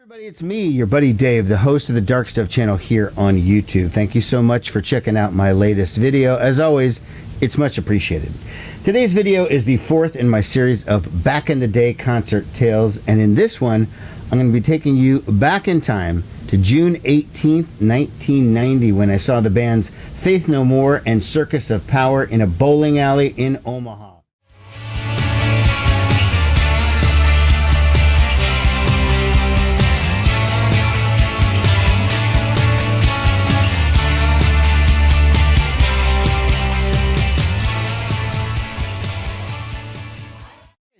Everybody, it's me, your buddy Dave, the host of the Dark Stuff channel here on YouTube. Thank you so much for checking out my latest video. As always, it's much appreciated. Today's video is the fourth in my series of back in the day concert tales, and in this one, I'm going to be taking you back in time to June 18th, 1990, when I saw the bands Faith No More and Circus of Power in a bowling alley in Omaha.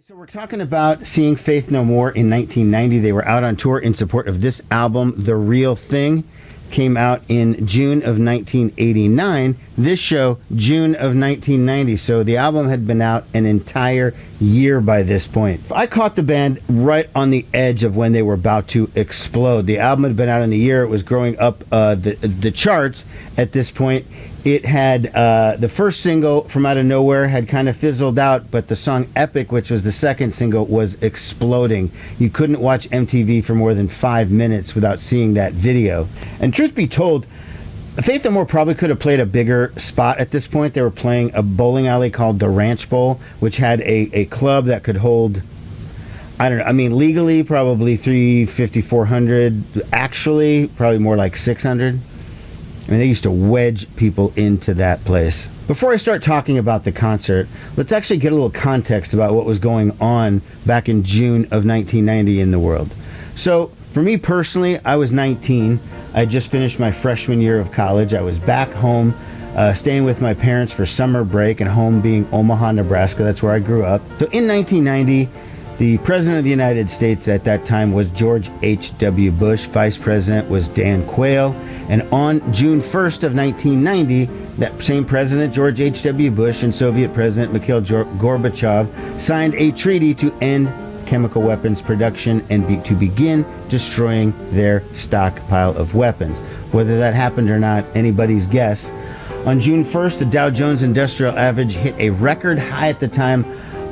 So we're talking about seeing Faith No More in 1990. They were out on tour in support of this album, The Real Thing. Came out in June of 1989. This show, June of 1990. So the album had been out an entire year by this point. I caught the band right on the edge of when they were about to explode. The album had been out in the year. It was growing up the charts at this point. It had the first single, From Out of Nowhere, had kind of fizzled out, but the song Epic, which was the second single, was exploding. You couldn't watch MTV for more than 5 minutes without seeing that video. And truth be told, Faith No More probably could have played a bigger spot at this point. They were playing a bowling alley called the Ranch Bowl, which had a club that could hold, I don't know, I mean, legally probably 350, 400. Actually, probably more like 600. I mean, they used to wedge people into that place. Before I start talking about the concert, let's actually get a little context about what was going on back in June of 1990 in the world. So, for me personally, I was 19. I just finished my freshman year of college. I was back home, staying with my parents for summer break, and home being Omaha, Nebraska. That's where I grew up. So in 1990, the President of the United States at that time was George H.W. Bush. Vice President was Dan Quayle. And on June 1st of 1990, that same President, George H.W. Bush, and Soviet President Mikhail Gorbachev signed a treaty to end chemical weapons production and to begin destroying their stockpile of weapons. Whether that happened or not, anybody's guess. On June 1st, the Dow Jones Industrial Average hit a record high at the time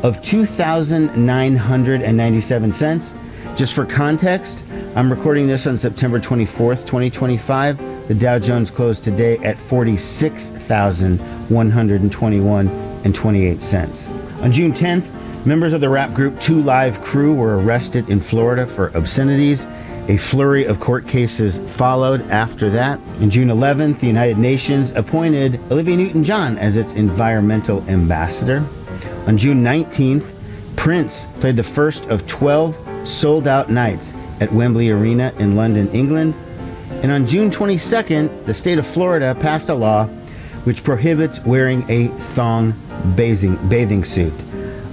of 2,997 cents. Just for context, I'm recording this on September 24th, 2025. The Dow Jones closed today at 46,121.28 cents. On June 10th, members of the rap group 2 Live Crew were arrested in Florida for obscenities. A flurry of court cases followed after that. On June 11th, the United Nations appointed Olivia Newton-John as its environmental ambassador. On June 19th, Prince played the first of 12 sold-out nights at Wembley Arena in London, England. And on June 22nd, the state of Florida passed a law which prohibits wearing a thong bathing suit.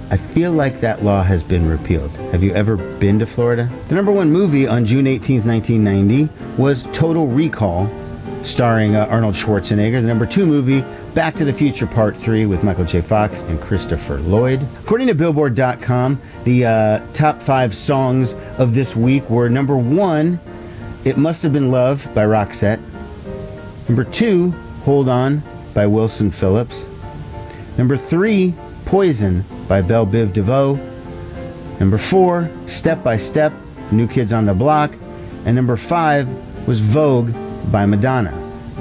I feel like that law has been repealed. Have you ever been to Florida? The number one movie on June 18th, 1990 was Total Recall, starring Arnold Schwarzenegger. The number 2 movie, Back to the Future Part 3 with Michael J. Fox and Christopher Lloyd. According to Billboard.com, the top 5 songs of this week were number 1, It Must Have Been Love by Roxette. Number 2, Hold On by Wilson Phillips. Number 3, Poison by Belle Biv DeVoe. Number 4, Step by Step, New Kids on the Block. And number 5 was Vogue by Madonna.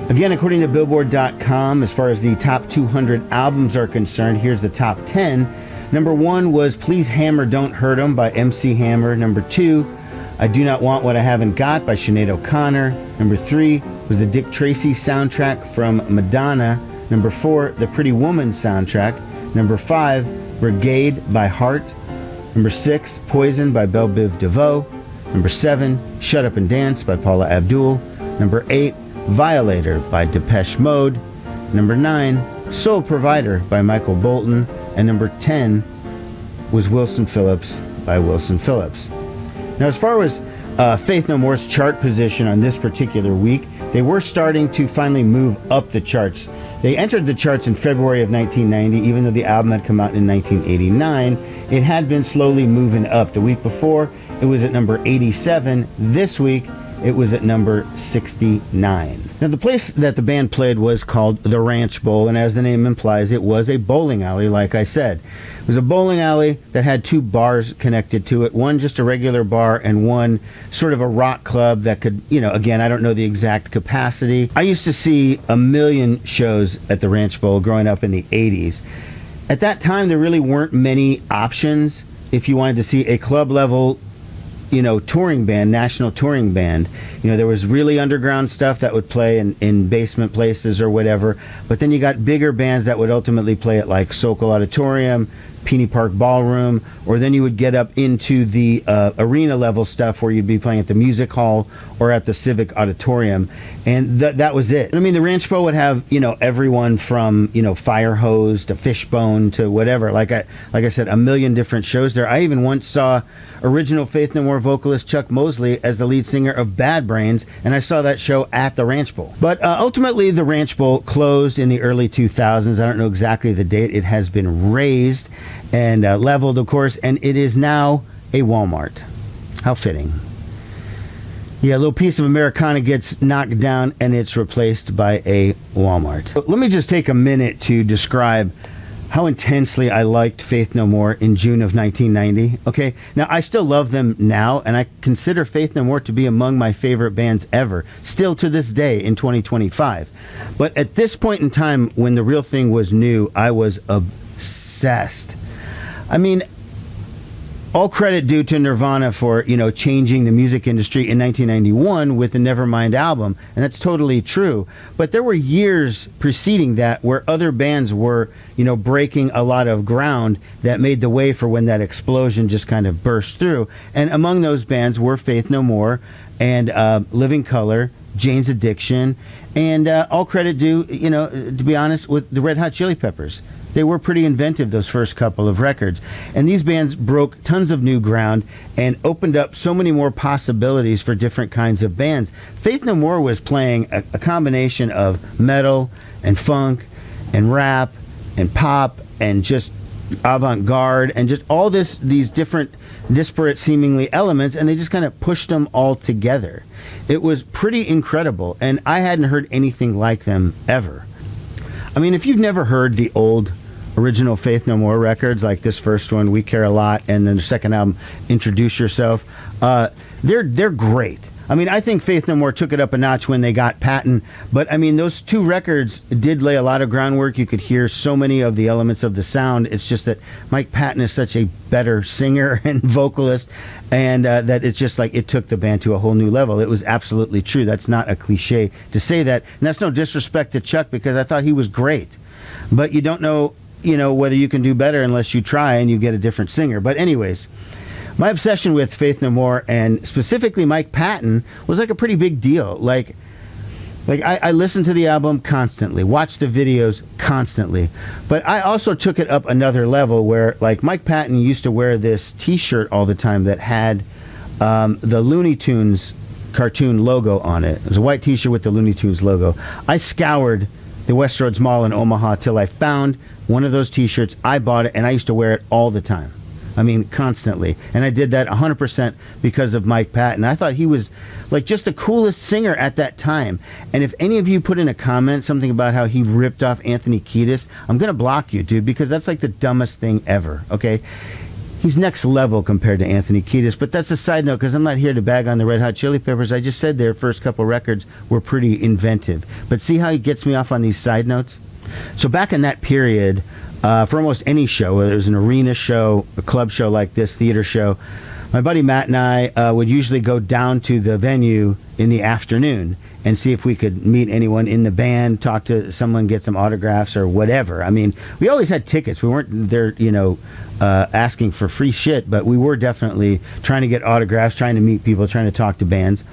Again, according to Billboard.com, as far as the top 200 albums are concerned, here's the top 10. Number 1 was Please Hammer Don't Hurt 'Em by MC Hammer. Number 2, I Do Not Want What I Haven't Got by Sinead O'Connor. Number 3 was the Dick Tracy soundtrack from Madonna. Number 4, the Pretty Woman soundtrack. Number 5, Brigade by Heart. Number 6, Poison by Belle Biv DeVoe. Number 7, Shut Up and Dance by Paula Abdul. Number 8, Violator by Depeche Mode. Number 9, Soul Provider by Michael Bolton. And number 10 was Wilson Phillips by Wilson Phillips. Now, as far as Faith No More's chart position on this particular week, they were starting to finally move up the charts. They entered the charts in February of 1990, even though the album had come out in 1989. It had been slowly moving up. The week before, it was at number 87. This week, it was at number 69. Now, the place that the band played was called the Ranch Bowl, and as the name implies, it was a bowling alley, like I said. It was a bowling alley that had two bars connected to it, one just a regular bar and one sort of a rock club that could, again, I don't know the exact capacity. I used to see a million shows at the Ranch Bowl growing up in the 80s. At that time, there really weren't many options if you wanted to see a club level touring band, national touring band. There was really underground stuff that would play in basement places or whatever, but then you got bigger bands that would ultimately play at like Sokol Auditorium, Peony Park Ballroom, or then you would get up into the arena level stuff where you'd be playing at the Music Hall or at the Civic Auditorium, and that was it. I mean, the Ranch Bowl would have everyone from Fire Hose to Fishbone to whatever. Like I said, a million different shows there. I even once saw original Faith No More vocalist Chuck Mosley as the lead singer of Bad Brains, and I saw that show at the Ranch Bowl. But ultimately, the Ranch Bowl closed in the early 2000s. I don't know exactly the date. It has been razed and leveled, of course, and it is now a Walmart. How fitting. Yeah, a little piece of Americana gets knocked down and it's replaced by a Walmart. But let me just take a minute to describe how intensely I liked Faith No More in June of 1990. Okay, now I still love them now, and I consider Faith No More to be among my favorite bands ever, still to this day in 2025. But at this point in time, when the real thing was new, I was obsessed. I mean, all credit due to Nirvana for, changing the music industry in 1991 with the Nevermind album, and that's totally true. But there were years preceding that where other bands were, breaking a lot of ground that made the way for when that explosion just kind of burst through. And among those bands were Faith No More and Living Colour, Jane's Addiction, and all credit due, to be honest, with the Red Hot Chili Peppers. They were pretty inventive, those first couple of records. And these bands broke tons of new ground and opened up so many more possibilities for different kinds of bands. Faith No More was playing a combination of metal and funk and rap and pop and just avant-garde and just all these different disparate seemingly elements, and they just kind of pushed them all together. It was pretty incredible, and I hadn't heard anything like them ever. I mean, if you've never heard the old original Faith No More records, like this first one, We Care a Lot, and then the second album, Introduce Yourself, they're great. I mean, I think Faith No More took it up a notch when they got Patton, but I mean, those two records did lay a lot of groundwork. You could hear so many of the elements of the sound. It's just that Mike Patton is such a better singer and vocalist, and that it's just like it took the band to a whole new level. It was absolutely true. That's not a cliche to say that, and that's no disrespect to Chuck, because I thought he was great. But you don't know, whether you can do better unless you try and you get a different singer. But anyways, my obsession with Faith No More, and specifically Mike Patton, was like a pretty big deal. Like I listened to the album constantly, watched the videos constantly, but I also took it up another level where, like, Mike Patton used to wear this T-shirt all the time that had the Looney Tunes cartoon logo on it. It was a white T-shirt with the Looney Tunes logo. I scoured the Westroads Mall in Omaha till I found one of those T-shirts. I bought it, and I used to wear it all the time. I mean, constantly. And I did that 100% because of Mike Patton. I thought he was, like, just the coolest singer at that time. And if any of you put in a comment something about how he ripped off Anthony Kiedis, I'm going to block you, dude, because that's like the dumbest thing ever, okay? He's next level compared to Anthony Kiedis, but that's a side note, because I'm not here to bag on the Red Hot Chili Peppers. I just said their first couple records were pretty inventive. But see how he gets me off on these side notes? So back in that period, for almost any show, whether it was an arena show, a club show like this, theater show, my buddy Matt and I would usually go down to the venue in the afternoon and see if we could meet anyone in the band, talk to someone, get some autographs or whatever. I mean, we always had tickets. We weren't there, asking for free shit, but we were definitely trying to get autographs, trying to meet people, trying to talk to bands.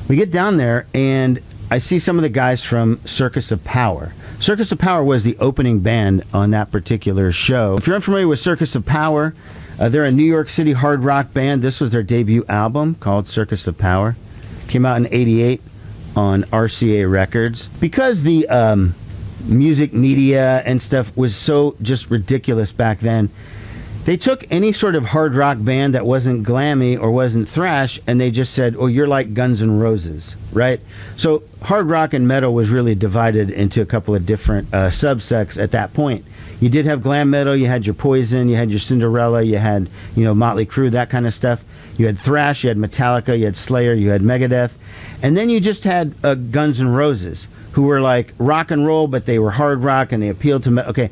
We get down there, and I see some of the guys from Circus of Power. Circus of Power was the opening band on that particular show. If you're unfamiliar with Circus of Power, they're a New York City hard rock band. This was their debut album called Circus of Power. Came out in '88 on RCA Records. Because the music media and stuff was so just ridiculous back then, They took any sort of hard rock band that wasn't glammy or wasn't thrash, and they just said, oh, you're like Guns N' Roses, right? So hard rock and metal was really divided into a couple of different subsects at that point. You did have glam metal, you had your Poison, you had your Cinderella, you had, Motley Crue, that kind of stuff. You had thrash, you had Metallica, you had Slayer, you had Megadeth. And then you just had Guns N' Roses, who were like rock and roll, but they were hard rock and they appealed to metal. Okay.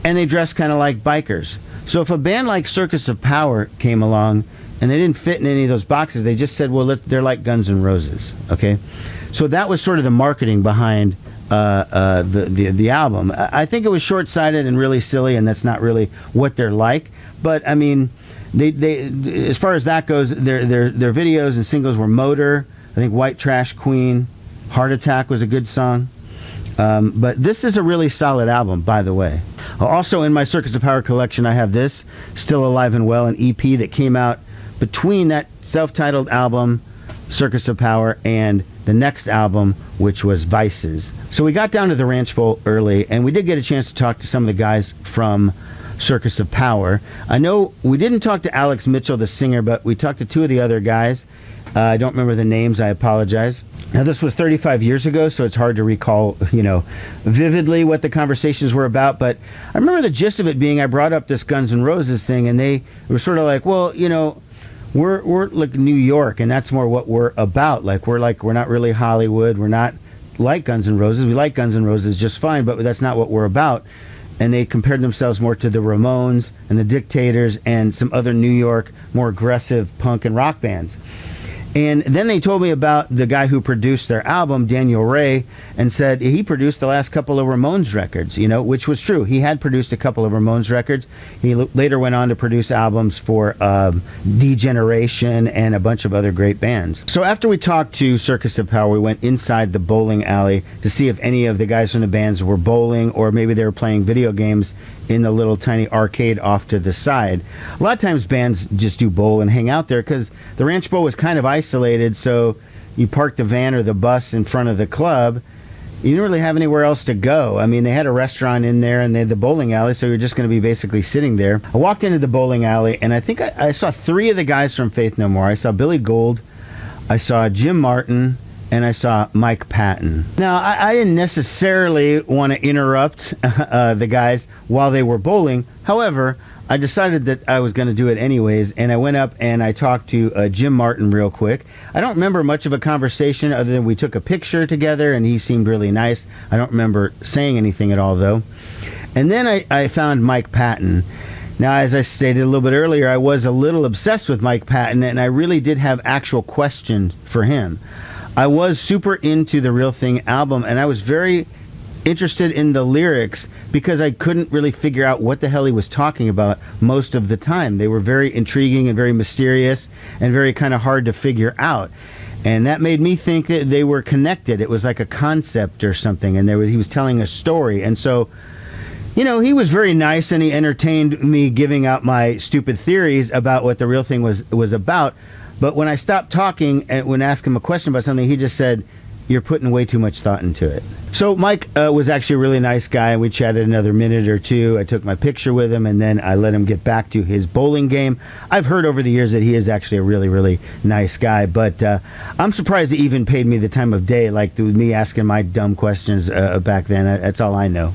And they dressed kind of like bikers. So if a band like Circus of Power came along and they didn't fit in any of those boxes, they just said, well, they're like Guns N' Roses, okay? So that was sort of the marketing behind the album. I think it was short-sighted and really silly, and that's not really what they're like. But, I mean, they as far as that goes, their videos and singles were Motor, I think White Trash Queen, Heart Attack was a good song. But this is a really solid album, by the way. Also in my Circus of Power collection, I have this, Still Alive and Well, an EP that came out between that self-titled album, Circus of Power, and the next album, which was Vices. So we got down to the Ranch Bowl early, and we did get a chance to talk to some of the guys from Circus of Power. I know we didn't talk to Alex Mitchell, the singer, but we talked to two of the other guys. I don't remember the names, I apologize. Now, this was 35 years ago, so it's hard to recall, vividly what the conversations were about. But I remember the gist of it being I brought up this Guns N' Roses thing, and they were sort of like, well, we're like New York, and that's more what we're about. We're not really Hollywood. We're not like Guns N' Roses. We like Guns N' Roses just fine, but that's not what we're about. And they compared themselves more to the Ramones and the Dictators and some other New York, more aggressive punk and rock bands. And then they told me about the guy who produced their album, Daniel Ray, and said he produced the last couple of Ramones records, which was true. He had produced a couple of Ramones records. He later went on to produce albums for D-Generation and a bunch of other great bands. So after we talked to Circus of Power, we went inside the bowling alley to see if any of the guys from the bands were bowling or maybe they were playing video games in the little tiny arcade off to the side. A lot of times bands just do bowl and hang out there because the Ranch Bowl was kind of isolated, so you parked the van or the bus in front of the club. You didn't really have anywhere else to go. I mean, they had a restaurant in there and they had the bowling alley, so you're just going to be basically sitting there. I walked into the bowling alley and I think I saw three of the guys from Faith No More. I saw Billy Gould, I saw Jim Martin, and I saw Mike Patton. Now, I didn't necessarily want to interrupt the guys while they were bowling. However, I decided that I was going to do it anyways, and I went up and I talked to Jim Martin real quick. I don't remember much of a conversation other than we took a picture together, and he seemed really nice. I don't remember saying anything at all, though. And then I found Mike Patton. Now, as I stated a little bit earlier, I was a little obsessed with Mike Patton, and I really did have actual questions for him. I was super into the Real Thing album, and I was very interested in the lyrics because I couldn't really figure out what the hell he was talking about most of the time. They were very intriguing and very mysterious and very kind of hard to figure out. And that made me think that they were connected. It was like a concept or something, and he was telling a story. And so, he was very nice, and he entertained me giving out my stupid theories about what the Real Thing was about. But when I stopped talking and when I asked him a question about something, he just said, you're putting way too much thought into it. So Mike was actually a really nice guy, and we chatted another minute or two. I took my picture with him, and then I let him get back to his bowling game. I've heard over the years that he is actually a really, really nice guy, but I'm surprised he even paid me the time of day, like with me asking my dumb questions back then. That's all I know.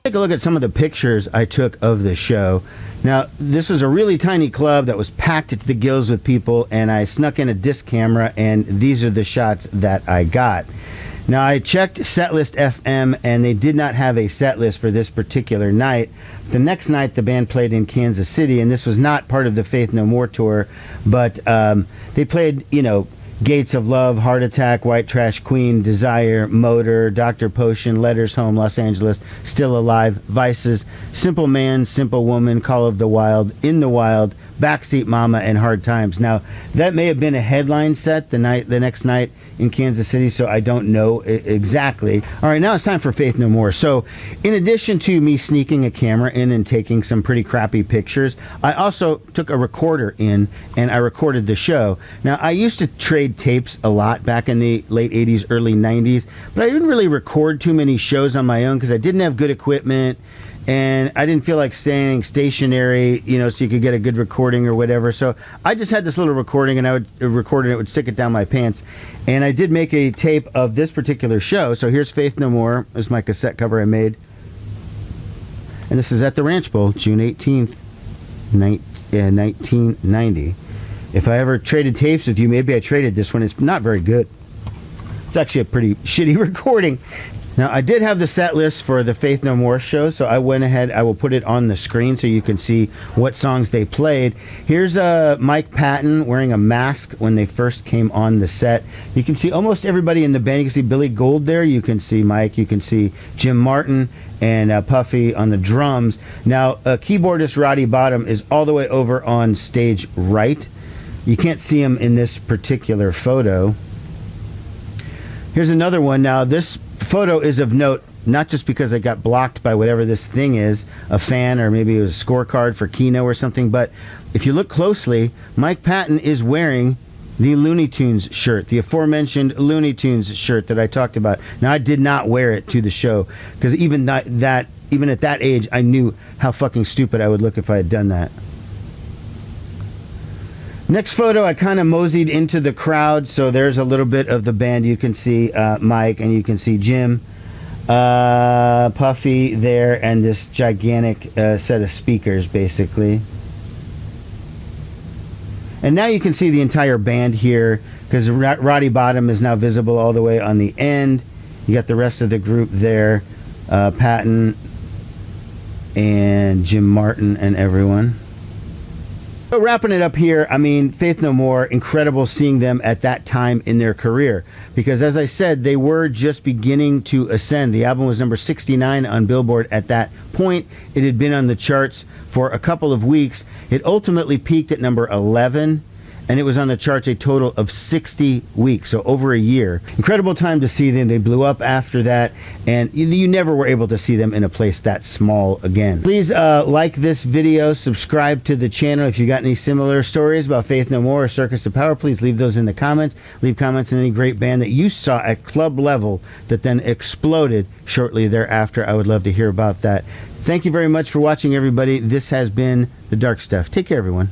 Take a look at some of the pictures I took of the show. Now, this was a really tiny club that was packed to the gills with people, and I snuck in a disc camera, and these are the shots that I got. Now, I checked Setlist FM, and they did not have a set list for this particular night. The next night, the band played in Kansas City, and this was not part of the Faith No More tour, but they played, Gates of Love, Heart Attack, White Trash Queen, Desire, Motor, Dr. Potion, Letters Home, Los Angeles, Still Alive, Vices, Simple Man, Simple Woman, Call of the Wild, In the Wild, Backseat Mama, and Hard Times. Now, that may have been a headline set the next night in Kansas City, so I don't know exactly. All right, now it's time for Faith No More. So, in addition to me sneaking a camera in and taking some pretty crappy pictures, I also took a recorder in and I recorded the show. Now, I used to trade tapes a lot back in the late 80s, early 90s, but I didn't really record too many shows on my own because I didn't have good equipment. and I didn't feel like staying stationary, you know, so you could get a good recording or whatever. So I just had this little recording, and I would record it, and it would stick it down my pants. And I did make a tape of this particular show. So here's Faith No More. This is my cassette cover I made. And this is at the Ranch Bowl, June 18th, 1990. If I ever traded tapes with you, maybe I traded this one. It's not very good. It's actually a pretty shitty recording. Now, I did have the set list for the Faith No More show, so I went ahead. I will put it on the screen so you can see what songs they played. Here's Mike Patton wearing a mask when they first came on the set. You can see almost everybody in the band. You can see Billy Gould there. You can see Mike. You can see Jim Martin and Puffy on the drums. Now, keyboardist Roddy Bottom is all the way over on stage right. You can't see him in this particular photo. Here's another one. Now, this photo is of note, not just because I got blocked by whatever this thing is, a fan, or maybe it was a scorecard for Keno or something, but if you look closely, Mike Patton is wearing the Looney Tunes shirt, the aforementioned Looney Tunes shirt that I talked about. Now, I did not wear it to the show, because even at that age, I knew how fucking stupid I would look if I had done that. Next photo, I kind of moseyed into the crowd, so there's a little bit of the band. You can see Mike, and you can see Jim, Puffy there, and this gigantic set of speakers, basically. And now you can see the entire band here, because Roddy Bottom is now visible all the way on the end. You got the rest of the group there, Patton and Jim Martin and everyone. So wrapping it up here, I mean, Faith No More, incredible seeing them at that time in their career. Because as I said, they were just beginning to ascend. The album was number 69 on Billboard at that point. It had been on the charts for a couple of weeks. It ultimately peaked at number 11, and it was on the charts a total of 60 weeks, so over a year. Incredible time to see them. They blew up after that, and you never were able to see them in a place that small again. Please like this video, subscribe to the channel. If you got any similar stories about Faith No More or Circus of Power, please leave those in the comments. Leave comments on any great band that you saw at club level that then exploded shortly thereafter. I would love to hear about that. Thank you very much for watching, everybody. This has been The Dark Stuff. Take care, everyone.